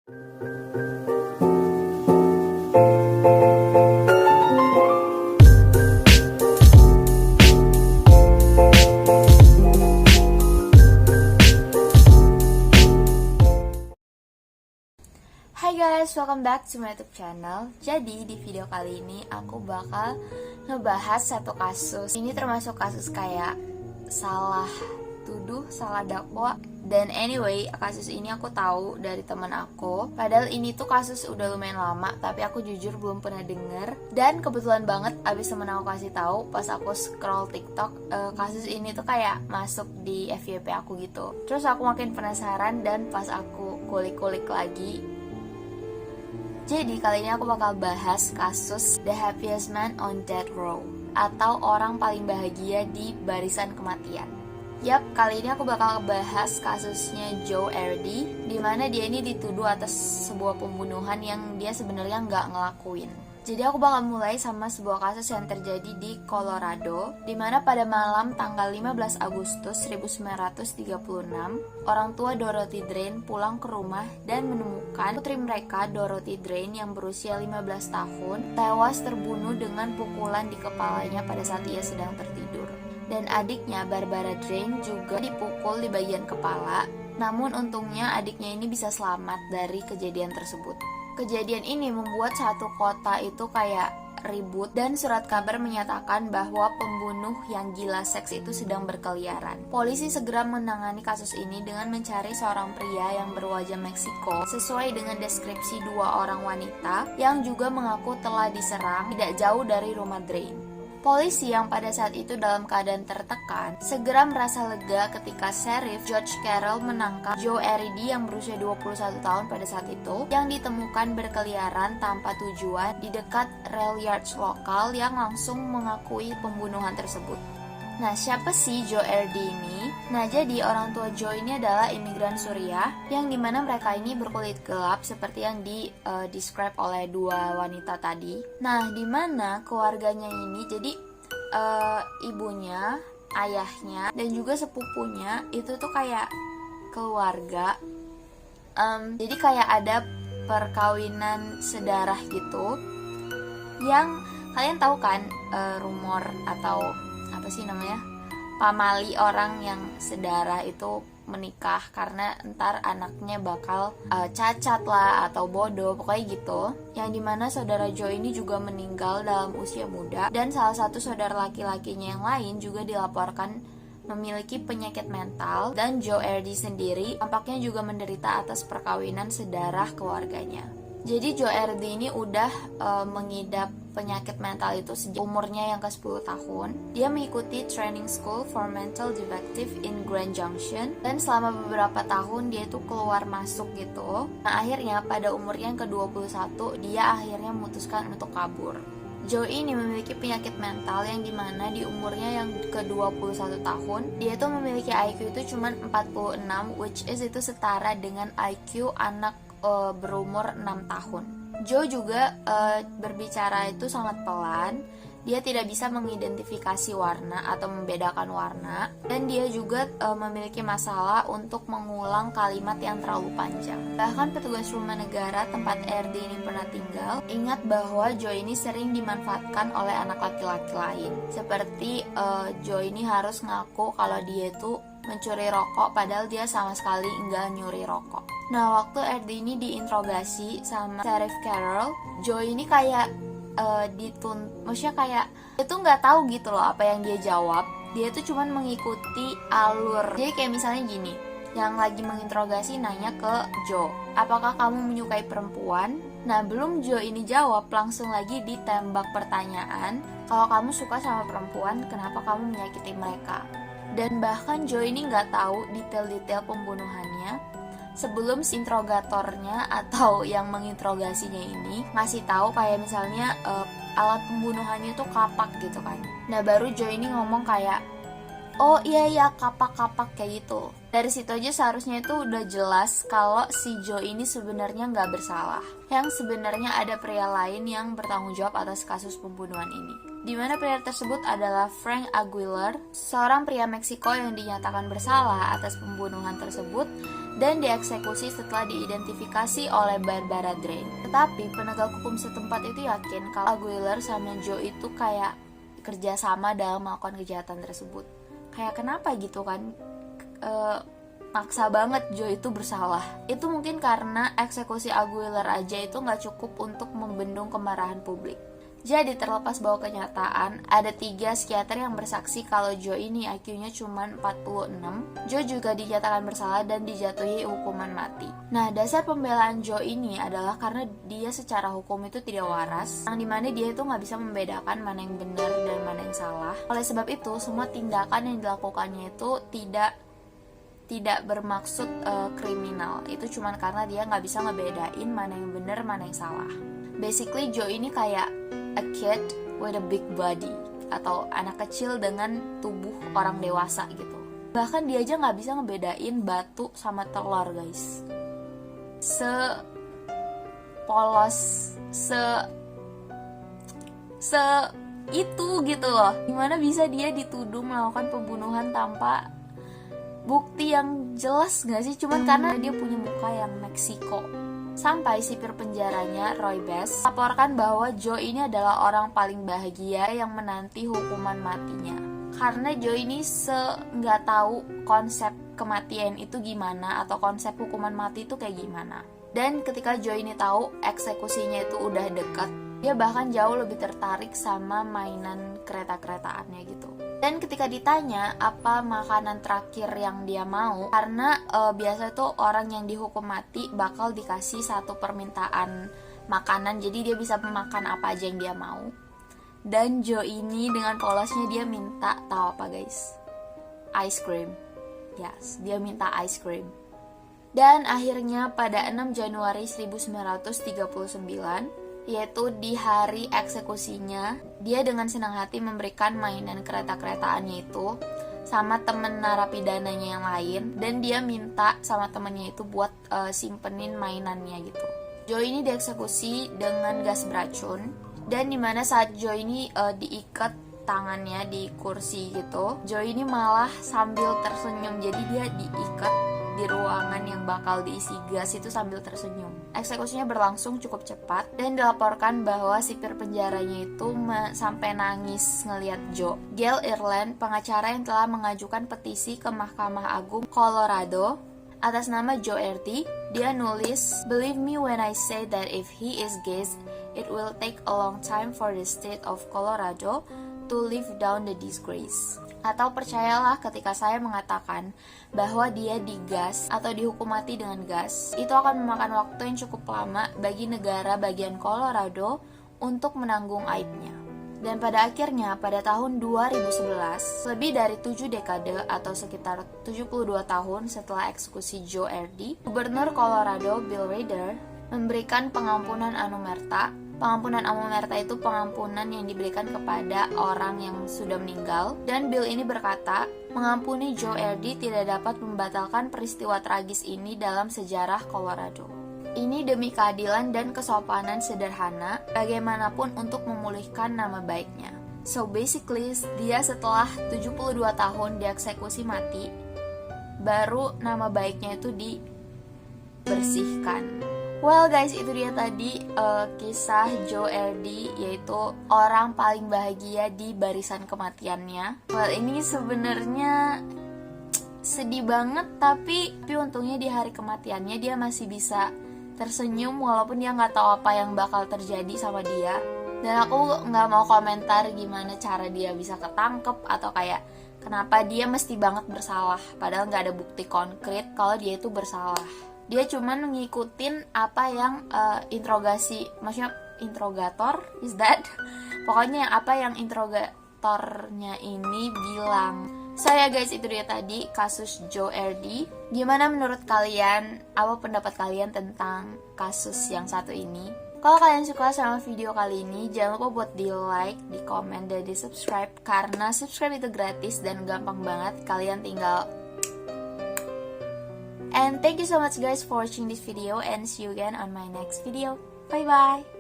Hai guys, welcome back to my YouTube channel. Jadi di video kali ini aku bakal ngebahas satu kasus. Ini termasuk kasus kayak salah tuduh, salah dakwa. Dan anyway, kasus ini aku tahu dari teman aku. Padahal ini tuh kasus udah lumayan lama, tapi aku jujur belum pernah denger. Dan kebetulan banget abis temen aku kasih tahu pas aku scroll TikTok, kasus ini tuh kayak masuk di FYP aku gitu. Terus aku makin penasaran dan pas aku kulik-kulik lagi. Jadi kali ini aku bakal bahas kasus The Happiest Man on Death Row, atau orang paling bahagia di barisan kematian. Yap, kali ini aku bakal bahas kasusnya Joe Erdy, dimana dia ini dituduh atas sebuah pembunuhan yang dia sebenarnya nggak ngelakuin. Jadi aku bakal mulai sama sebuah kasus yang terjadi di Colorado, dimana pada malam tanggal 15 Agustus 1936, orang tua Dorothy Drain pulang ke rumah dan menemukan putri mereka, Dorothy Drain, yang berusia 15 tahun, tewas terbunuh dengan pukulan di kepalanya pada saat ia sedang tertidur. Dan adiknya, Barbara Drain, juga dipukul di bagian kepala, namun untungnya adiknya ini bisa selamat dari kejadian tersebut. Kejadian ini membuat satu kota itu kayak ribut, dan surat kabar menyatakan bahwa pembunuh yang gila seks itu sedang berkeliaran. Polisi segera menangani kasus ini dengan mencari seorang pria yang berwajah Meksiko sesuai dengan deskripsi dua orang wanita yang juga mengaku telah diserang tidak jauh dari rumah Drain. Polisi yang pada saat itu dalam keadaan tertekan segera merasa lega ketika Sheriff George Carroll menangkap Joe Erdy yang berusia 21 tahun pada saat itu, yang ditemukan berkeliaran tanpa tujuan di dekat rail yards lokal, yang langsung mengakui pembunuhan tersebut. Nah, siapa sih Joe Erdy ini? Nah, jadi orang tua Joe ini adalah imigran Suriah, yang dimana mereka ini berkulit gelap seperti yang describe oleh dua wanita tadi. Nah, dimana keluarganya ini, jadi ibunya, ayahnya, dan juga sepupunya itu tuh kayak keluarga. Jadi kayak ada perkawinan sedarah gitu, yang kalian tahu kan, rumor atau apa sih namanya, pamali orang yang sedarah itu menikah karena ntar anaknya bakal cacat lah atau bodoh, pokoknya gitu. Yang dimana saudara Joe ini juga meninggal dalam usia muda, dan salah satu saudara laki-lakinya yang lain juga dilaporkan memiliki penyakit mental, dan Joe Erdy sendiri tampaknya juga menderita atas perkawinan sedarah keluarganya. Jadi Joe Erdy ini udah mengidap penyakit mental itu sejak umurnya yang ke-10 tahun. Dia mengikuti training school for mental defective in Grand Junction, dan selama beberapa tahun dia tuh keluar masuk gitu. Nah, akhirnya pada umurnya yang ke-21 dia akhirnya memutuskan untuk kabur. Joe ini memiliki penyakit mental yang dimana di umurnya yang ke-21 tahun dia tuh memiliki IQ itu cuma 46, which is itu setara dengan IQ anak berumur 6 tahun. Joe juga berbicara itu sangat pelan. Dia tidak bisa mengidentifikasi warna atau membedakan warna, dan dia juga memiliki masalah untuk mengulang kalimat yang terlalu panjang. Bahkan petugas rumah negara tempat Erdy ini pernah tinggal ingat bahwa Joe ini sering dimanfaatkan oleh anak laki-laki lain. Seperti Joe ini harus ngaku kalau dia itu mencuri rokok, padahal dia sama sekali nggak nyuri rokok. Nah, waktu Erdy ini diinterogasi sama Sheriff Carroll, Joe ini kayak maksudnya kayak itu nggak tahu gitu loh apa yang dia jawab. Dia tuh cuman mengikuti alur. Jadi kayak misalnya gini, yang lagi menginterogasi nanya ke Joe, apakah kamu menyukai perempuan? Nah, belum Joe ini jawab, langsung lagi ditembak pertanyaan, kalau kamu suka sama perempuan, kenapa kamu menyakiti mereka? Dan bahkan Joe ini nggak tahu detail-detail pembunuhannya sebelum si interrogatornya atau yang menginterogasinya ini ngasih tahu kayak misalnya alat pembunuhannya tuh kapak gitu kan. Nah, baru Joe ini ngomong kayak, oh iya kapak kayak gitu. Dari situ aja seharusnya itu udah jelas kalau si Joe ini sebenarnya nggak bersalah. Yang sebenarnya ada pria lain yang bertanggung jawab atas kasus pembunuhan ini. Di mana pria tersebut adalah Frank Aguilar, seorang pria Meksiko yang dinyatakan bersalah atas pembunuhan tersebut dan dieksekusi setelah diidentifikasi oleh Barbara Drain. Tetapi penegak hukum setempat itu yakin kalau Aguilar sama Joe itu kayak kerjasama dalam melakukan kejahatan tersebut. Kayak kenapa gitu kan? Maksa banget Joe itu bersalah. Itu mungkin karena eksekusi Aguilar aja itu nggak cukup untuk membendung kemarahan publik. Jadi terlepas bahwa kenyataan, ada 3 psikiater yang bersaksi kalau Joe ini IQ-nya cuma 46, Joe juga dinyatakan bersalah dan dijatuhi hukuman mati. Nah, dasar pembelaan Joe ini adalah karena dia secara hukum itu tidak waras, yang dimana dia itu nggak bisa membedakan mana yang benar dan mana yang salah. Oleh sebab itu, semua tindakan yang dilakukannya itu tidak bermaksud kriminal. Itu cuma karena dia nggak bisa ngebedain mana yang benar mana yang salah. Basically Joe ini kayak a kid with a big body, atau anak kecil dengan tubuh orang dewasa gitu. Bahkan dia aja nggak bisa ngebedain batu sama telur, guys. Polos, itu gitu loh. Gimana bisa dia dituduh melakukan pembunuhan tanpa bukti yang jelas gak sih? Cuman karena dia punya muka yang Meksiko. Sampai sipir penjaranya, Roy Best, laporkan bahwa Joe ini adalah orang paling bahagia yang menanti hukuman matinya. Karena Joe ini nggak tahu konsep kematian itu gimana, atau konsep hukuman mati itu kayak gimana. Dan ketika Joe ini tahu eksekusinya itu udah dekat, dia bahkan jauh lebih tertarik sama mainan kereta-keretaannya gitu. Dan ketika ditanya apa makanan terakhir yang dia mau, karena biasa tuh orang yang dihukum mati bakal dikasih satu permintaan makanan, jadi dia bisa makan apa aja yang dia mau. Dan Joe ini dengan polosnya dia minta, tahu apa guys? Ice cream. Yes, dia minta ice cream. Dan akhirnya pada 6 Januari 1939, yaitu di hari eksekusinya, dia dengan senang hati memberikan mainan kereta-keretaannya itu sama temen narapidananya yang lain, dan dia minta sama temennya itu buat simpenin mainannya gitu. Joe ini dieksekusi dengan gas beracun, dan dimana saat Joe ini diikat tangannya di kursi gitu, Joe ini malah sambil tersenyum, jadi dia diikat di ruangan yang bakal diisi gas itu sambil tersenyum. Eksekusinya berlangsung cukup cepat dan dilaporkan bahwa sipir penjaranya itu sampai nangis ngelihat Joe. Gail Ireland, pengacara yang telah mengajukan petisi ke Mahkamah Agung Colorado atas nama Joe R.D., dia nulis, "Believe me when I say that if he is gay, it will take a long time for the state of Colorado to live down the disgrace." Atau percayalah ketika saya mengatakan bahwa dia digas atau dihukum mati dengan gas, itu akan memakan waktu yang cukup lama bagi negara bagian Colorado untuk menanggung aibnya. Dan pada akhirnya pada tahun 2011, lebih dari 7 dekade atau sekitar 72 tahun setelah eksekusi Joe R.D., Gubernur Colorado Bill Rader memberikan pengampunan anumerta. Pengampunan anumerta itu pengampunan yang diberikan kepada orang yang sudah meninggal. Dan Bill ini berkata, mengampuni Joe R.D. tidak dapat membatalkan peristiwa tragis ini dalam sejarah Colorado. Ini demi keadilan dan kesopanan sederhana, bagaimanapun untuk memulihkan nama baiknya. So basically, dia setelah 72 tahun dieksekusi mati, baru nama baiknya itu dibersihkan. Well guys, itu dia tadi kisah Joe R.D., yaitu orang paling bahagia di barisan kematiannya. Well, ini sebenarnya sedih banget, tapi untungnya di hari kematiannya dia masih bisa tersenyum walaupun dia nggak tahu apa yang bakal terjadi sama dia. Dan aku nggak mau komentar gimana cara dia bisa ketangkep atau kayak kenapa dia mesti banget bersalah, padahal nggak ada bukti konkret kalau dia itu bersalah. Dia cuman ngikutin apa yang interogasi, maksudnya interrogator, is that? Pokoknya apa yang interrogatornya ini bilang. So ya guys, itu dia tadi kasus Joe R.D. Gimana menurut kalian? Apa pendapat kalian tentang kasus yang satu ini? Kalau kalian suka sama video kali ini, jangan lupa buat di like, di komen, dan di subscribe. Karena subscribe itu gratis dan gampang banget. Kalian tinggal And thank you so much guys for watching this video, and see you again on my next video. Bye bye.